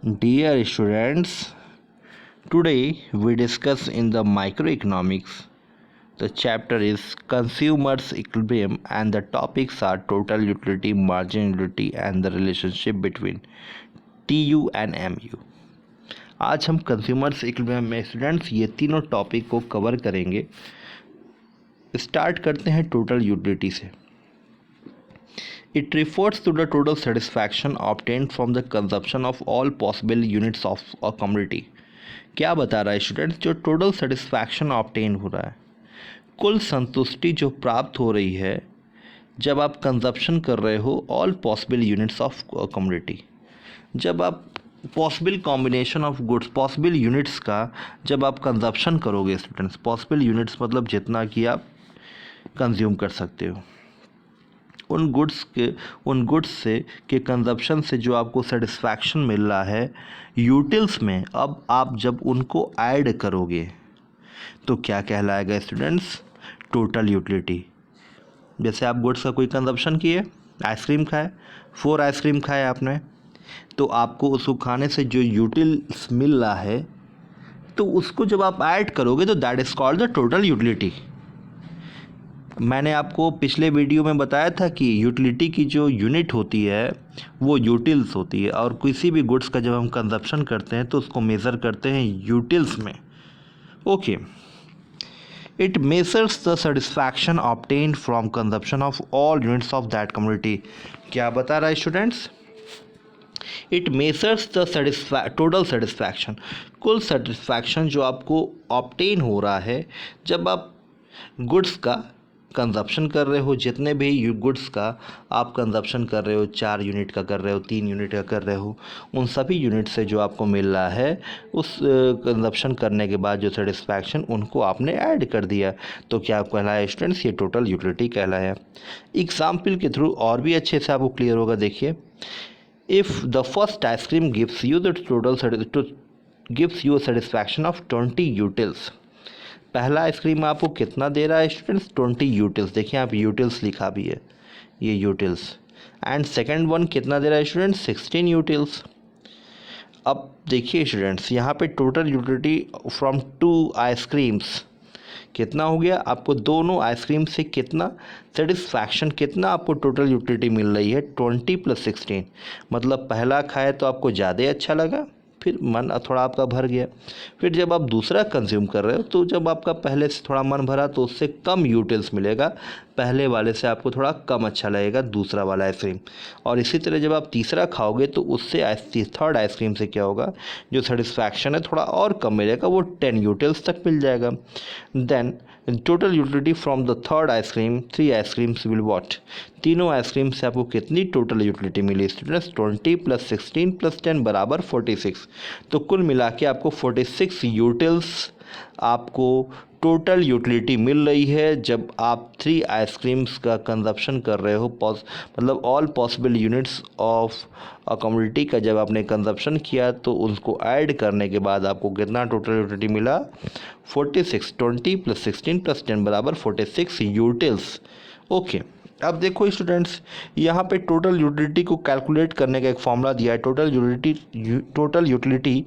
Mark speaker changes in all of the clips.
Speaker 1: Dear students, today we discuss in the microeconomics. The chapter is consumers equilibrium and the topics are total utility, marginal utility and the relationship between TU and MU. आज हम consumers equilibrium में students ये तीनों topic को cover करेंगे। Start करते हैं total utility से। It refers to the total satisfaction obtained from the consumption of all possible units of a commodity. क्या बता रहा है स्टूडेंट्स? जो टोटल सेटिस्फैक्शन ऑब्टेन हो रहा है, कुल संतुष्टि जो प्राप्त हो रही है जब आप कंजप्शन कर रहे हो all possible units of commodity. जब आप possible combination of goods, possible units का जब आप कंजप्शन करोगे स्टूडेंट्स, पॉसिबल यूनिट्स मतलब जितना कि आप कंज्यूम कर सकते हो, उन गुड्स से के कंजप्शन से जो आपको सेटिस्फैक्शन मिल रहा है यूटिल्स में, अब आप जब उनको ऐड करोगे तो क्या कहलाएगा स्टूडेंट्स? Total utility. जैसे आप गुड्स का कोई कंजप्शन किए, आइसक्रीम खाए, 4 आइसक्रीम खाए आपने, तो आपको उसको खाने से जो यूटिल्स मिल रहा है तो उसको जब आप ऐड करोगे तो that is called the total utility. मैंने आपको पिछले वीडियो में बताया था कि यूटिलिटी की जो यूनिट होती है वो यूटिल्स होती है, और किसी भी गुड्स का जब हम कंजप्शन करते हैं तो उसको मेज़र करते हैं यूटिल्स में। Okay, it measures the satisfaction obtained from consumption of all units of that community. क्या बता रहा है students? It measures the total satisfaction, कुल सेटिस्फैक्शन जो आपको ऑब्टेन हो रहा है जब आप गुड्स का कंजप्शन कर रहे हो। जितने भी गुड्स का आप कंजप्शन कर रहे हो, 4 यूनिट का कर रहे हो, 3 यूनिट का कर रहे हो, उन सभी यूनिट से जो आपको मिल रहा है उस कंजप्शन करने के बाद जो सेटिस्फैक्शन, उनको आपने ऐड कर दिया, तो क्या कहलाया स्टूडेंट्स? ये टोटल यूटिलिटी कहलाया। एग्जाम्पल के थ्रू और भी अच्छे से आपको क्लियर होगा। देखिए, if the first ice cream gives you the gives you satisfaction of 20 utils. पहला आइसक्रीम आपको कितना दे रहा है स्टूडेंट्स? 20 यूटिल्स। देखिए आप यूटिल्स लिखा भी है, ये यूटिल्स। एंड सेकंड वन कितना दे रहा है स्टूडेंट्स? 16 यूटिल्स। अब देखिए स्टूडेंट्स, यहाँ पे टोटल यूटिलिटी फ्रॉम 2 आइसक्रीम्स कितना हो गया? आपको दोनों आइसक्रीम से कितना सेटिस्फैक्शन, कितना आपको टोटल यूटिलिटी मिल रही है? 20 + 16। मतलब पहला खाए तो आपको ज़्यादा अच्छा लगा, फिर मन थोड़ा आपका भर गया। फिर जब आप दूसरा कंज्यूम कर रहे हो तो जब आपका पहले से थोड़ा मन भरा तो उससे कम यूटिल्स मिलेगा, पहले वाले से आपको थोड़ा कम अच्छा लगेगा दूसरा वाला आइसक्रीम। और इसी तरह जब आप तीसरा खाओगे तो उससे थर्ड आइसक्रीम से क्या होगा? जो सेटिस्फैक्शन है थोड़ा और कम मिलेगा, वो 10 यूटिल्स तक मिल जाएगा। Then total utility from the third ice cream, 3 ice creams will what? तीनों आइसक्रीम से आपको कितनी टोटल यूटिलिटी मिली स्टूडेंट्स? 20 + 16 + 10 बराबर 46। तो कुल मिला के आपको 46 यूटिल्स आपको टोटल यूटिलिटी मिल रही है जब आप 3 आइसक्रीम्स का कंजप्शन कर रहे हो। मतलब all possible units of a community का जब आपने कंजप्शन किया तो उसको ऐड करने के बाद आपको कितना टोटल यूटिलिटी मिला? 46। 20 + 16 + 10 बराबर 46 यूटिल्स। ओके, अब देखो स्टूडेंट्स, यहाँ पे टोटल यूटिलिटी को कैलकुलेट करने का एक फॉर्मूला दिया है। Total utility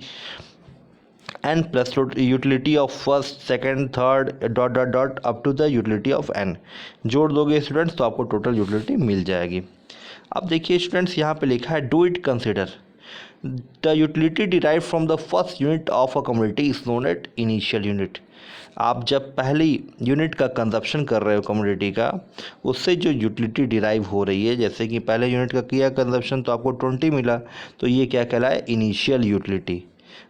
Speaker 1: n plus utility of first, second, third dot dot dot up to the utility of n। जोड़ दोगे स्टूडेंट्स तो आपको टोटल यूटिलिटी मिल जाएगी। अब देखिए स्टूडेंट्स, यहाँ पे लिखा है do it consider the utility derive from the first unit of a community is known at initial unit. आप जब पहली यूनिट का कंजप्शन कर रहे हो कम्युनिटी का, उससे जो यूटिलिटी डिराइव हो रही है, जैसे कि पहले यूनिट का किया कंजप्शन तो आपको 20 मिला, तो ये क्या कहलाए? Initial utility.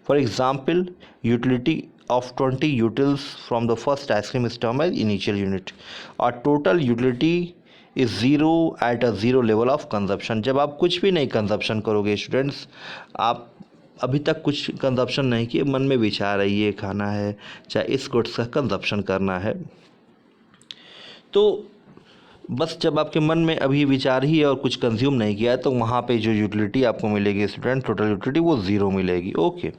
Speaker 1: For example, utility of 20 utils from the first ice cream is termed as initial unit, और total utility is 0 at a 0 level of consumption। जब आप कुछ भी नहीं कंजप्शन करोगे स्टूडेंट्स, आप अभी तक कुछ कंजप्शन नहीं किए, मन में विचार है ये खाना है, चाहे इस गुड्स का कंजप्शन करना है, तो बस जब आपके मन में अभी विचार ही है और कुछ कंज्यूम नहीं किया है तो वहाँ पे जो यूटिलिटी आपको मिलेगी स्टूडेंट, टोटल यूटिलिटी, वो 0 मिलेगी। ओके,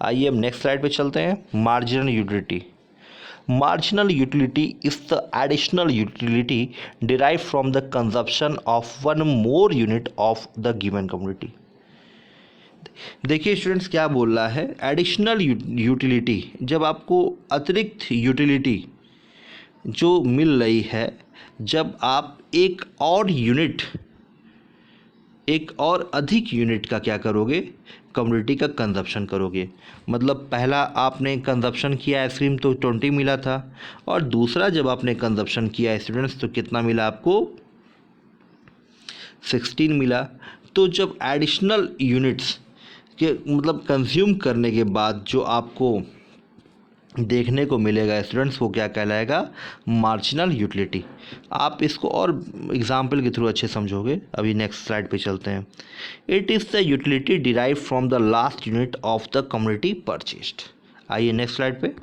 Speaker 1: आइए अब नेक्स्ट स्लाइड पे चलते हैं। Marginal utility. Marginal utility is the additional utility derive from the consumption of one more unit of the given community. देखिए स्टूडेंट्स क्या बोल रहा है, एडिशनल यूटिलिटी, जब आपको अतिरिक्त यूटिलिटी जो मिल रही है, जब आप एक और अधिक यूनिट का क्या करोगे, कम्युनिटी का कंजप्शन करोगे। मतलब पहला आपने कंजप्शन किया आइसक्रीम तो 20 मिला था, और दूसरा जब आपने कंजप्शन किया स्टूडेंट्स तो कितना मिला आपको, 16 मिला। तो जब एडिशनल यूनिट्स के मतलब कंज्यूम करने के बाद जो आपको देखने को मिलेगा स्टूडेंट्स, वो क्या कहलाएगा, मार्जिनल यूटिलिटी। आप इसको और एग्जाम्पल के थ्रू अच्छे समझोगे। अभी नेक्स्ट स्लाइड पे चलते हैं। It is the utility derive from the last unit of the community purchased. आइए नेक्स्ट स्लाइड पे।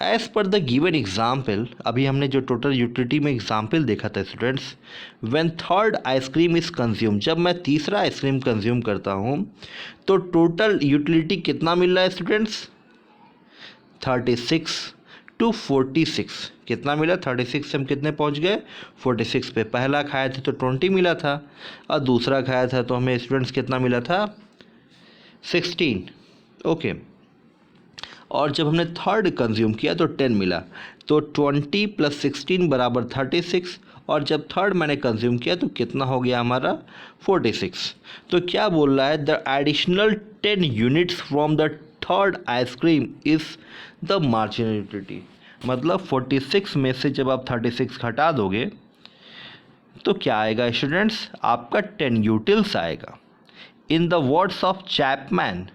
Speaker 1: As per the given example, अभी हमने जो टोटल यूटिलिटी में एग्जाम्पल देखा था students, when third ice cream is consume, जब मैं तीसरा आइसक्रीम कंज्यूम करता हूँ तो टोटल यूटिलिटी कितना मिल रहा है स्टूडेंट्स, 36 टू 46। कितना मिला, 36 से हम कितने पहुंच गए, 46 पे। पहला खाया था तो 20 मिला था, और दूसरा खाया था तो हमें स्टूडेंट्स कितना मिला था, 16। ओके, और जब हमने थर्ड कंज्यूम किया तो 10 मिला, तो 20 + 16 बराबर 36, और जब थर्ड मैंने कंज्यूम किया तो कितना हो गया हमारा, 46। तो क्या बोल रहा है, the additional 10 units from the third ice cream is the marginal utility. मतलब 46 में से जब आप 36 हटा दोगे तो क्या आएगा स्टूडेंट्स, आपका 10 यूटिल्स आएगा। In the words of Chapman,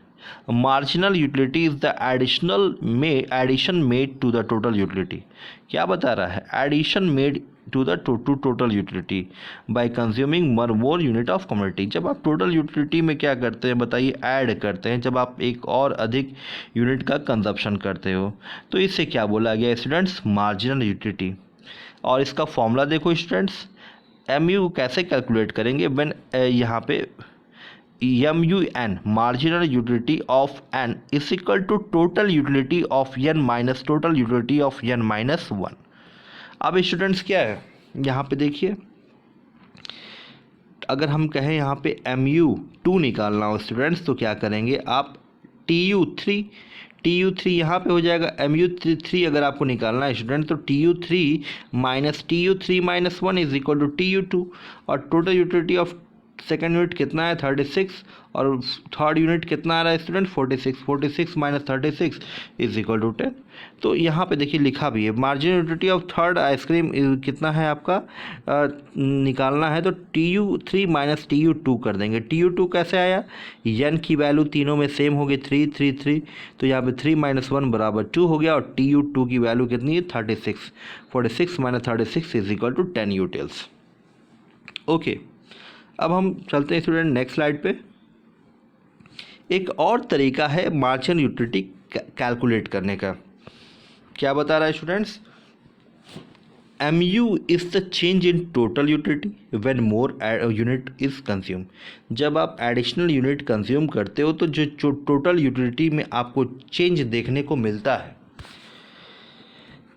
Speaker 1: marginal utility is the addition made to the total utility. क्या बता रहा है, addition made to the total utility by consuming one more unit of community. जब आप टोटल यूटिलिटी में क्या करते हैं बताइए, ऐड करते हैं, जब आप एक और अधिक यूनिट का कंजप्शन करते हो, तो इससे क्या बोला गया स्टूडेंट्स, मार्जिनल यूटिलिटी। और इसका फॉर्मूला देखो स्टूडेंट्स, MU कैसे कैलकुलेट करेंगे, व्हेन यहाँ पे MUN, marginal utility of N is equal to total utility of N minus total utility of N minus 1। अब स्टूडेंट्स क्या है यहाँ पे देखिए, अगर हम कहें यहाँ पे MU2 निकालना हो स्टूडेंट्स, तो क्या करेंगे आप, TU3 यहाँ पे हो जाएगा। MU3 अगर आपको निकालना है स्टूडेंट तो TU3 minus 1 is equal to TU2, और total utility of second unit कितना है, 36, और थर्ड यूनिट कितना आ रहा है student, 46 minus 36 is equal to 10। तो यहाँ पे देखिए लिखा भी है, marginal utility of third ice cream कितना है आपका, निकालना है तो TU3 माइनस TU2 कर देंगे। TU2 कैसे आया, N की वैल्यू तीनों में सेम हो गई, 3 तो यहाँ पे 3 माइनस 1 बराबर 2 हो गया, और TU2 की वैल्यू कितनी है, 36। 46 minus 36 is equal to 10 utils. Okay, अब हम चलते हैं स्टूडेंट नेक्स्ट स्लाइड पे। एक और तरीका है मार्जिनल यूटिलिटी कैलकुलेट करने का। क्या बता रहा है students, MU is the change in total utility when more unit is consume. जब आप एडिशनल यूनिट कंज्यूम करते हो तो जो टोटल यूटिलिटी में आपको चेंज देखने को मिलता है,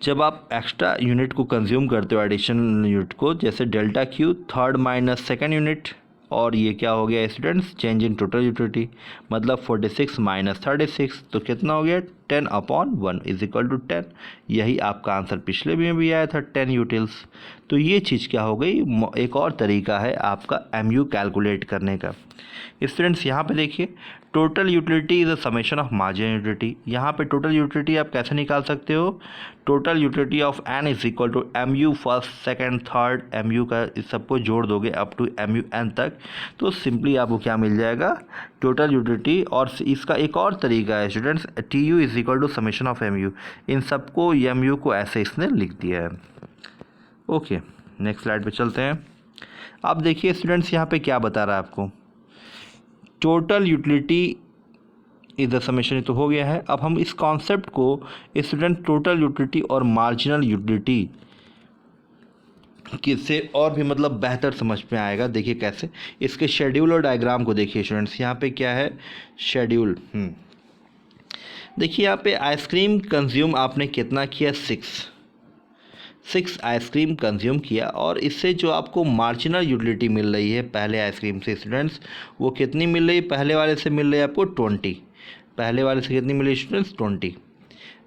Speaker 1: जब आप एक्स्ट्रा यूनिट को कंज्यूम करते हो, एडिशनल यूनिट को, जैसे delta Q third minus second unit, और ये क्या हो गया students, change in total utility, मतलब 46 माइनस 36, तो कितना हो गया, 10/1 इज इक्वल टू 10। यही आपका आंसर पिछले में भी आया था, 10 यूटिल्स। तो ये चीज़ क्या हो गई, एक और तरीका है आपका MU कैलकुलेट करने का। स्टूडेंट्स यहाँ पे देखिए, total utility is a summation of marginal utility. यहाँ पे टोटल यूटिलिटी आप कैसे निकाल सकते हो, total utility of N is equal to MU first second third, MU का इस सबको जोड़ दोगे अप टू MUN तक, तो सिंपली आपको क्या मिल जाएगा, टोटल यूटिलिटी। और इसका एक और तरीका है students, TU is equal to summation of MU। इन सबको MU को ऐसे इसने लिख दिया है। ओके, नेक्स्ट स्लाइड पे चलते हैं। अब देखिए स्टूडेंट्स यहाँ पे क्या बता रहा है आपको, total utility is the summation, तो हो गया है। अब हम इस कॉन्सेप्ट को स्टूडेंट टोटल यूटिलिटी और मार्जिनल यूटिलिटी किससे और भी मतलब बेहतर समझ में आएगा। देखिए कैसे, इसके शेड्यूल और डायग्राम को देखिए स्टूडेंट्स। यहाँ पे क्या है, शेड्यूल। देखिए यहाँ पे आइसक्रीम कंज्यूम आपने कितना किया, 6, 6 आइसक्रीम कंज्यूम किया और इससे जो आपको मार्जिनल यूटिलिटी मिल रही है पहले आइसक्रीम से स्टूडेंट्स, वो कितनी मिल रही है? पहले वाले से मिल रही है आपको 20। पहले वाले से कितनी मिली स्टूडेंट्स? 20।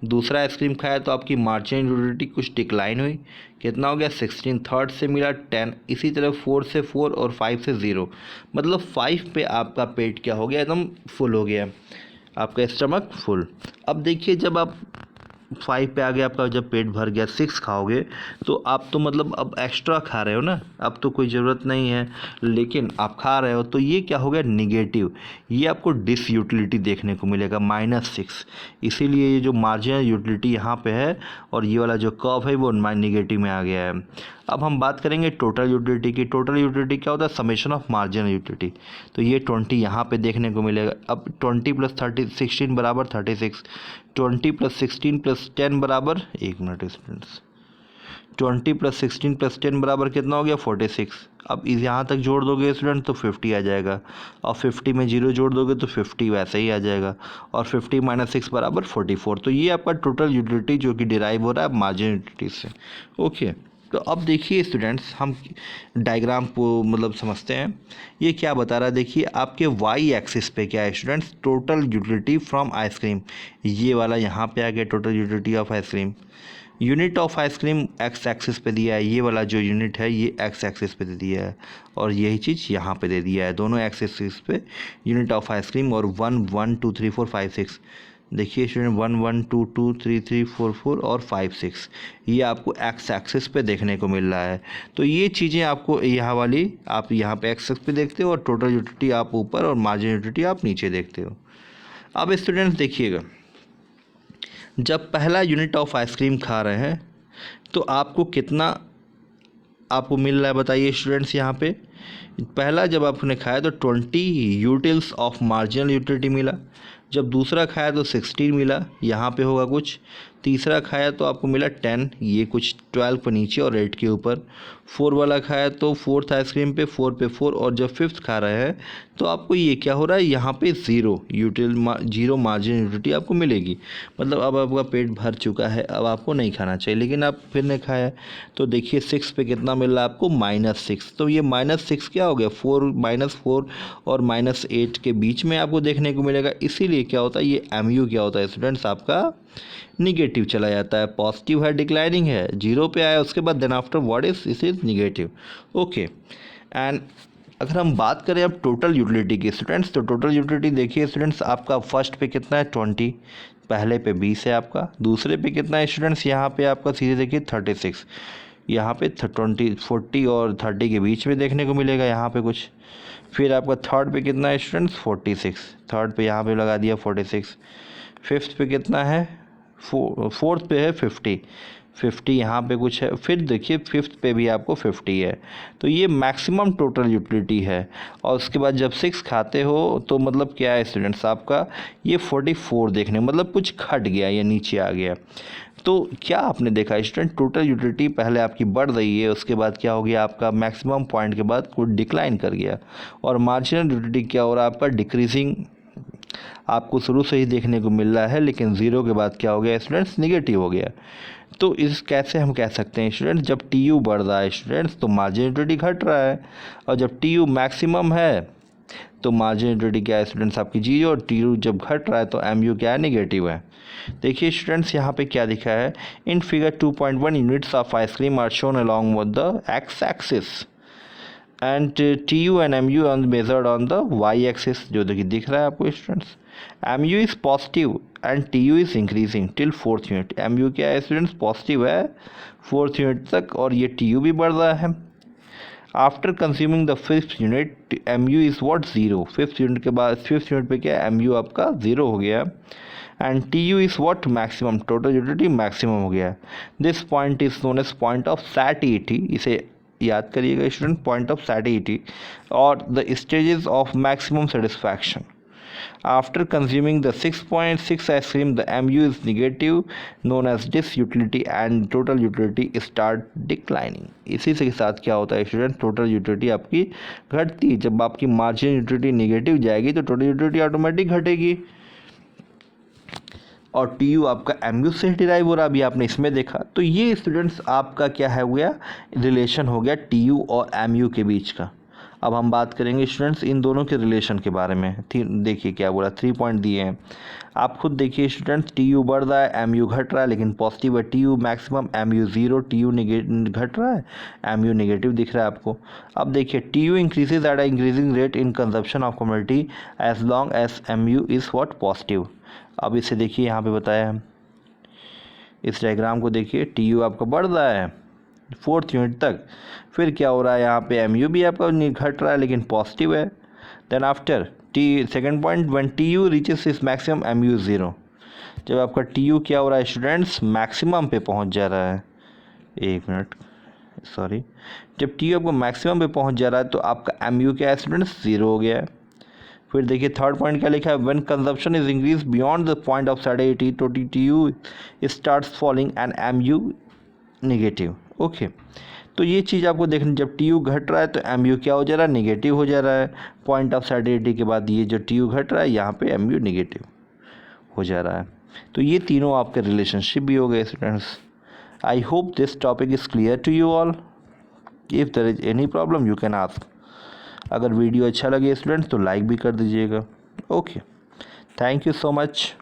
Speaker 1: दूसरा आइसक्रीम खाया तो आपकी मार्जिनल यूटिलिटी कुछ डिक्लाइन हुई, कितना हो गया? 16। थर्ड से मिला 10। इसी तरह 4 से 4 और 5 से 0, मतलब 5 पे आपका पेट क्या हो गया? एकदम फुल हो गया, आपका स्टमक फुल। अब देखिए जब आप 5 पे आ गया आपका, जब पेट भर गया 6 खाओगे तो आप तो मतलब अब एक्स्ट्रा खा रहे हो ना, अब तो कोई ज़रूरत नहीं है, लेकिन आप खा रहे हो तो ये क्या हो गया? निगेटिव। ये आपको डिसयूटिलिटी देखने को मिलेगा -6। इसीलिए ये जो मार्जिनल यूटिलिटी यहाँ पे है और ये वाला जो कर्व है वो निगेटिव में आ गया है। अब हम बात करेंगे टोटल यूटिलिटी की। टोटल यूटिलिटी क्या होता है? Summation of marginal utility. तो ये 20 यहाँ पे देखने को मिलेगा। अब 20 + 30 16 बराबर 36। 20 + 16 + 10 बराबर, एक मिनट स्टूडेंट्स, 20 + 16 + 10 बराबर कितना हो गया? 46। अब इस यहाँ तक जोड़ दोगे स्टूडेंट तो 50 आ जाएगा, और 50 में 0 जोड़ दोगे तो 50 वैसे ही आ जाएगा, और 50 - 6 बराबर 44। तो ये आपका टोटल यूटिलिटी जो कि डिराइव हो रहा है मार्जिनल यूटिलिटी से। ओके, तो अब देखिए स्टूडेंट्स हम डायग्राम को मतलब समझते हैं। ये क्या बता रहा है? देखिए आपके वाई एक्सिस पे क्या है students? Total utility from ice cream. ये वाला यहाँ पे आ गया total utility of ice cream. Unit of ice cream x axis पे दिया है, ये वाला जो यूनिट है ये एक्स एक्सिस पे दे दिया है, और यही चीज़ यहाँ पे दे दिया है, दोनों एक्स एक्सिस पे यूनिट ऑफ आइसक्रीम। और 1 1 2 3 4 5 6, देखिए स्टूडेंट 1 1 2 2 3 3 4 4 और 5 6, ये आपको एक्स एक्सिस पे देखने को मिल रहा है। तो ये चीज़ें आपको यहाँ वाली आप यहाँ पे एक्स एक्सिस पे देखते हो, और टोटल यूटिलिटी आप ऊपर और मार्जिनल यूटिलिटी आप नीचे देखते हो। अब स्टूडेंट्स देखिएगा, जब पहला यूनिट ऑफ आइसक्रीम खा रहे हैं तो आपको कितना आपको मिल रहा है बताइए स्टूडेंट्स? यहाँ पे पहला जब आपने खाया तो 20 यूटिल्स ऑफ मार्जिनल यूटिलिटी मिला, जब दूसरा खाया तो 16 मिला, यहाँ पे होगा कुछ, तीसरा खाया तो आपको मिला 10, ये कुछ 12 पर नीचे और 8 के ऊपर, 4 वाला खाया तो फोर्थ आइसक्रीम पे 4 पे 4, और जब फिफ्थ खा रहे हैं तो आपको ये क्या हो रहा है? यहाँ पे 0 मार्जिन यूटिलिटी आपको मिलेगी, मतलब अब आपका पेट भर चुका है, अब आपको नहीं खाना चाहिए, लेकिन आप फिर ने खाया। तो देखिए 6 पे कितना मिल रहा है आपको? -6। तो ये -6 क्या हो गया? 4 और -8 के बीच में आपको देखने को मिलेगा। इसीलिए क्या होता है, ये MU क्या होता है स्टूडेंट्स? आपका निगेटिव चला जाता है। पॉजिटिव है, डिक्लाइनिंग है, 0 पे आया, उसके बाद then after what is negative. Okay, and अगर हम बात करें अब टोटल यूटिलिटी की स्टूडेंट्स, तो टोटल यूटिलिटी देखिए स्टूडेंट्स, आपका फर्स्ट पे कितना है? 20, पहले पे 20 है आपका, दूसरे पे कितना है स्टूडेंट्स? यहाँ पे आपका सीधे देखिए 36, यहाँ पे 40 और 30 के बीच में देखने को मिलेगा यहाँ पे कुछ। फिर आपका थर्ड पे कितना है स्टूडेंट्स? 46, थर्ड पे यहाँ पे लगा दिया 46। फिफ्थ पे कितना है? फोर्थ पे है 50 यहाँ पे कुछ है। फिर देखिए फिफ्थ पे भी आपको 50 है। तो ये मैक्सिमम टोटल यूटिलिटी है। और उसके बाद जब 6 खाते हो तो मतलब क्या है स्टूडेंट्स? आपका ये 44 देखने, मतलब कुछ घट गया या नीचे आ गया। तो क्या आपने देखा स्टूडेंट? टोटल यूटिलिटी पहले आपकी बढ़ रही है, उसके बाद क्या हो गया? आपका मैक्सिमम पॉइंट के बाद कुछ डिक्लाइन कर गया, और मार्जिनल यूटिलिटी क्या हो रहा है? आपका डिक्रीजिंग आपको शुरू से ही देखने को मिल रहा है, लेकिन 0 के बाद क्या हो गया स्टूडेंट्स? निगेटिव हो गया। तो इस कैसे हम कह सकते हैं स्टूडेंट्स? जब TU बढ़ रहा है स्टूडेंट्स तो मार्जिनल यूटिलिटी घट रहा है, और जब TU मैक्सिमम है तो मार्जिनल यूटिलिटी क्या है स्टूडेंट्स? आपकी 0, और TU जब घट रहा है तो MU क्या है? निगेटिव है। देखिए स्टूडेंट्स यहाँ पे क्या लिखा है? In figure 2.1 units of ice cream are shown along with the X axis and TU and MU on measured on the y axis, जो देखिए दिख रहा है आपको students. MU is positive and TU is increasing till 4th unit. MU क्या है students? Positive है 4th unit तक, और ये TU भी बढ़ रहा है। After consuming the 5th unit MU is what? 0। 5th unit के बाद 5th यूनिट पे क्या है? MU आपका 0 हो गया, and TU is what? Maximum, total utility maximum हो गया। This point is known as point of satiety, इसे याद करिएगा स्टूडेंट, पॉइंट ऑफ सैटिटी, और the stages of maximum satisfaction. After consuming the 6.6 ice cream the MU is negative known as disutility and total utility start declining. इसी के साथ क्या होता है स्टूडेंट? टोटल यूटिलिटी आपकी घटती है। जब आपकी मार्जिनल यूटिलिटी नेगेटिव जाएगी तो टोटल यूटिलिटी ऑटोमेटिक घटेगी। और टी यू आपका एम यू से डिराइव हो रहा है, अभी आपने इसमें देखा। तो ये स्टूडेंट्स आपका क्या है हो गया, रिलेशन हो गया टी यू और एम यू के बीच का। अब हम बात करेंगे स्टूडेंट्स इन दोनों के रिलेशन के बारे में। देखिए क्या बोला, 3 पॉइंट दिए हैं, आप खुद देखिए स्टूडेंट्स। टी यू बढ़ रहा है, एम यू घट रहा है, लेकिन पॉजिटिव है T U maximum, M U zero, T U घट रहा है, एम यू नेगेटिव दिख रहा है आपको। अब देखिए T U increases at a increasing rate in consumption of community as long as M U is what positive. अब इसे देखिए यहाँ पे बताया है, इस डायग्राम को देखिए, टी यू आपका बढ़ रहा है 4th यूनिट तक, फिर क्या हो रहा है यहाँ पे एम यू भी आपका घट रहा है लेकिन पॉजिटिव है। Then after T second point, when T U reaches इस मैक्सिमम एम यू ज़ीरो, जब आपका टी यू क्या हो रहा है स्टूडेंट्स, मैक्सिमम पे पहुँच जा रहा है, एक मिनट सॉरी, जब टी यू आपको मैक्सिमम पे पहुँच जा रहा है तो आपका एम यू क्या है स्टूडेंट्स, ज़ीरो हो गया है। फिर देखिए थर्ड पॉइंट क्या लिखा है, when consumption is increase beyond the point of satisfaction तो T U starts falling and M U negative. Okay, तो ये चीज़ आपको देखनी, जब टी यू घट रहा है तो एम यू क्या हो जा रहा है, निगेटिव हो जा रहा है। पॉइंट ऑफ सैटिस्फैक्शन के बाद ये जो टी यू घट रहा है यहाँ पे एम यू निगेटिव हो जा रहा है। तो ये तीनों आपके रिलेशनशिप भी हो गए students. I hope this topic is clear to you all. If there is any problem you can ask. अगर वीडियो अच्छा लगे स्टूडेंट्स तो लाइक भी कर दीजिएगा। Okay, thank you so much.